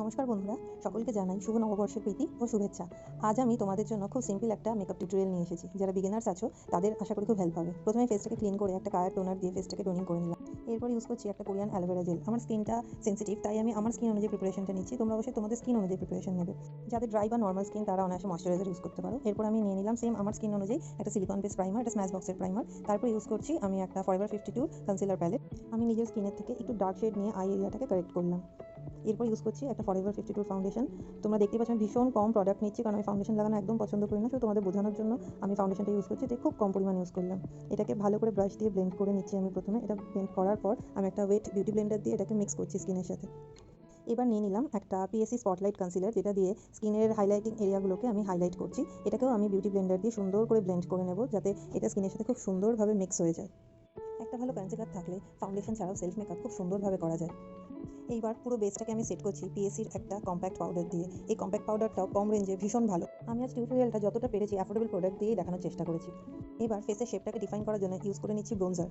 নমস্কার বন্ধুরা, সকলকে জানাই শুভ নববর্ষের প্রীতি ও শুভেচ্ছা। আজ আমি তোমাদের জন্য খুব সিম্পল একটা মেকআপ টিউটোরিয়াল নিয়ে এসেছি। যারা বিগিনার্স আছো তাদের আশা করি খুব হেল্প হবে। প্রথমে ফেসটাকে ক্লিন করে একটা কায়ার টোনার দিয়ে ফেসটাকে টোনিং করে নিলাম। এরপর ইউজ করছি একটা কোরিয়ান অ্যালোভেরা জেল। আমার স্কিনটা সেন্সিটিভ, তাই আমি আমার স্কিন অনুযায়ী প্রিপারেশনটা নিচ্ছি। তোমরা অবশ্যই তোমাদের স্কিন অনুযায়ী প্রিপারেশন নেবে। যাদের ড্রাই বা নর্মাল স্কিন তারা অনায়াসে ময়শ্চারাইজার ইউজ করতে পারো। এরপর আমি নিয়ে নিলাম সেম আমার স্কিন অনুযায়ী একটা সিলিকন বেস প্রাইমার, একটা স্ম্যাশ বক্সের প্রাইমার। তারপর ইউজ করছি আমি একটা ফরএভার 52 কনসিলার প্যালেট। আমি নিজের স্কিনের থেকে একটু ডার্ক শেড নিয়ে আই এরিয়াটাকে কারেক্ট করলাম। এরপর ইউজ করছি একটা ফরএভার 52 ফাউন্ডেশন। তোমরা দেখতে পাচ্ছ আমি ভীষণ কম প্রোডাক্ট নিচ্ছি, কারণ আমি ফাউন্ডেশন লাগানো একদম পছন্দ করি না। শুধু তোমাদের বোঝানোর জন্য আমি ফাউন্ডেশনটা ইউজ করছি, তাই খুব কম পরিমাণ ইউজ করলাম। এটাকে ভালো করে ব্রাশ দিয়ে ব্লেন্ড করে নিচ্ছি আমি প্রথমে। এটা ব্লেন্ড করার পর আমি একটা ওয়েট বিউটি ব্লেন্ডার দিয়ে এটাকে মিক্স করছি স্কিনের সাথে। এবার নিয়ে নিলাম একটা পিএসসি স্পটলাইট কনসিলার, যেটা দিয়ে স্কিনের হাইলাইটিং এরিয়াগুলোকে আমি হাইলাইট করছি। এটাকেও আমি বিউটি ব্লেন্ডার দিয়ে সুন্দর করে ব্লেন্ড করে নেব, যাতে এটা স্কিনের সাথে খুব সুন্দরভাবে মিক্স হয়ে যায়। একটা ভালো কনসিলার থাকলে ফাউন্ডেশন ছাড়াও সেলফ মেকআপ খুব সুন্দরভাবে করা যায়। এইবার পুরো বেসটাকে আমি সেট করছি পিএসসির একটা কম্প্যাক্ট পাউডার দিয়ে। এই কম্প্যাক্ট পাউডারটাও কম রেঞ্জে ভীষণ ভালো। আমি আজ টিউটোরিয়ালটা যতটা পেরেছি অ্যাফোর্ডেবল প্রোডাক্ট দিয়েই দেখানোর চেষ্টা করেছি। এবার ফেসের শেপটাকে ডিফাইন করার জন্য ইউজ করে নিচ্ছি ব্রোঞ্জার।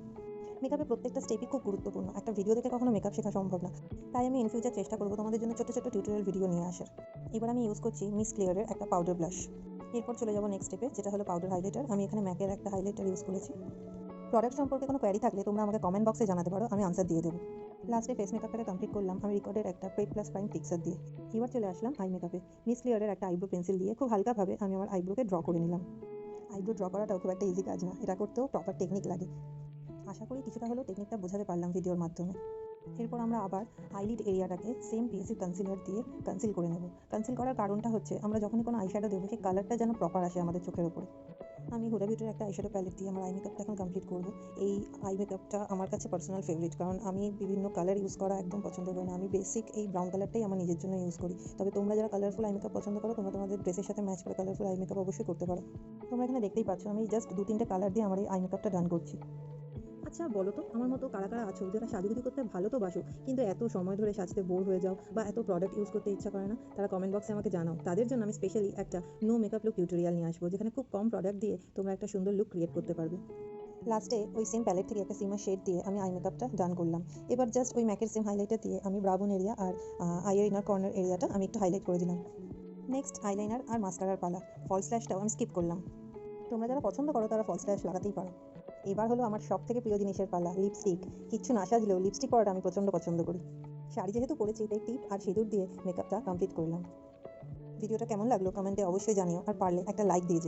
মেকআপের প্রত্যেকটা স্টেপই খুব গুরুত্বপূর্ণ, একটা ভিডিও দেখে কখনো মেকআপ শেখা সম্ভব না। তাই আমি ইন ফিউচার চেষ্টা করবো তোমাদের জন্য ছোটো ছোটো টিউটোরিয়াল ভিডিও নিয়ে আসার। এবার আমি ইউজ করছি মিস ক্লিয়ারের একটা পাউডার ব্লাশ। এরপর চলে যাবো নেক্সট স্টেপে, যেটা হলো পাউডার হাইলাইটার। আমি এখানে ম্যাকের একটা হাইলাইটার ইউজ করেছি। প্রোডাক্ট সম্পর্কে কোনো কোয়ারি থাকলে তোমরা আমাকে কমেন্ট বক্সে জানাতে পারো, আমি আনসার দিয়ে দেবো। লাস্টে ফেস মেকআপটাকে কমপ্লিট করলাম আমি রিকর্ডের একটা প্রেপ প্লাস প্রাইম ফিক্সার দিয়ে। এবার চলে আসলাম আই মেকআপে। মিস ক্লিয়ারের একটা আইব্রো পেন্সিল দিয়ে খুব হালকাভাবে আমি আমার আইব্রোকে ড্র করে নিলাম। আইব্রো ড্র করাটাও খুব একটা ইজি কাজ না, এটা করতেও প্রপার টেকনিক লাগে। আশা করি কিছুটা হলেও টেকনিকটা বোঝাতে পারলাম ভিডিওর মাধ্যমে। এরপর আমরা আবার আইলিড এরিয়াটাকে সেম পিএসসি কনসিলার দিয়ে কনসিল করে নেব। কনসিল করার কারণটা হচ্ছে আমরা যখনই কোনো আইশ্যাডো দেবো সেই কালারটা যেন প্রপার আসে আমাদের চোখের ওপরে। আমি হুডা বিউটির একটা আইশ্যাডো প্যালেট দিয়ে আমার আই মেকআপটা এখন কমপ্লিট করবো। এই আই মেকআপটা আমার কাছে পার্সোনাল ফেভারিট, কারণ আমি বিভিন্ন কালার ইউজ করা একদম পছন্দ করি না। আমি বেসিক এই ব্রাউন কালারটাই আমার নিজের জন্য ইউজ করি। তবে তোমরা যারা কালারফুল আই মেকআপ পছন্দ করো, তোমরা তোমাদের ড্রেসের সাথে ম্যাচ করে কালারফুল আই মেকআপ অবশ্যই করতে পারো। তোমরা এখানে দেখতেই পাচ্ছ আমি জাস্ট 2-3টে কালার দিয়ে আমার এই আই মেকআপটা ডান করছি। আচ্ছা বলো তো, আমার মতো কারা কারা আছো যারা সাজুগুজু করতে ভালো তো বাসো, কিন্তু এত সময় ধরে সাজতে বোর হয়ে যাও বা এত প্রোডাক্ট ইউজ করতে ইচ্ছা করে না? তারা কমেন্ট বক্সে আমাকে জানাও। তাদের জন্য আমি স্পেশালি একটা নো মেকআপ লুক টিউটোরিয়াল নিয়ে আসবো, যেখানে খুব কম প্রোডাক্ট দিয়ে তোমরা একটা সুন্দর লুক ক্রিয়েট করতে পারবে। লাস্টে ওই সেম প্যালেট থেকে একটা সিমার শেড দিয়ে আমি আই মেকআপটা ডান করলাম। এবার জাস্ট ওই ম্যাকের সেম হাইলাইটার দিয়ে আমি ব্রাউন এরিয়া আর আইয়ের ইনার কর্নার এরিয়াটা আমি একটু হাইলাইট করে দিলাম। নেক্সট আইলাইনার আর মাস্কারার পালা। ফলস ল্যাশটাও আমি স্কিপ করলাম। তোমরা যারা পছন্দ করো তারা ফলস ল্যাশ লাগাতেই পারো। এবার হলো আমার সব থেকে প্রিয় জিনিসের পালা, লিপস্টিক। কিচ্ছু না সাজলেও লিপস্টিক পরাটা আমি প্রচণ্ড পছন্দ করি। শাড়ি যেহেতু পরেছি তাই টিপ আর সিঁদুর দিয়ে মেকআপটা কমপ্লিট করলাম। ভিডিওটা কেমন লাগলো কমেন্টে অবশ্যই জানিও, আর পারলে একটা লাইক দিয়ে যেও।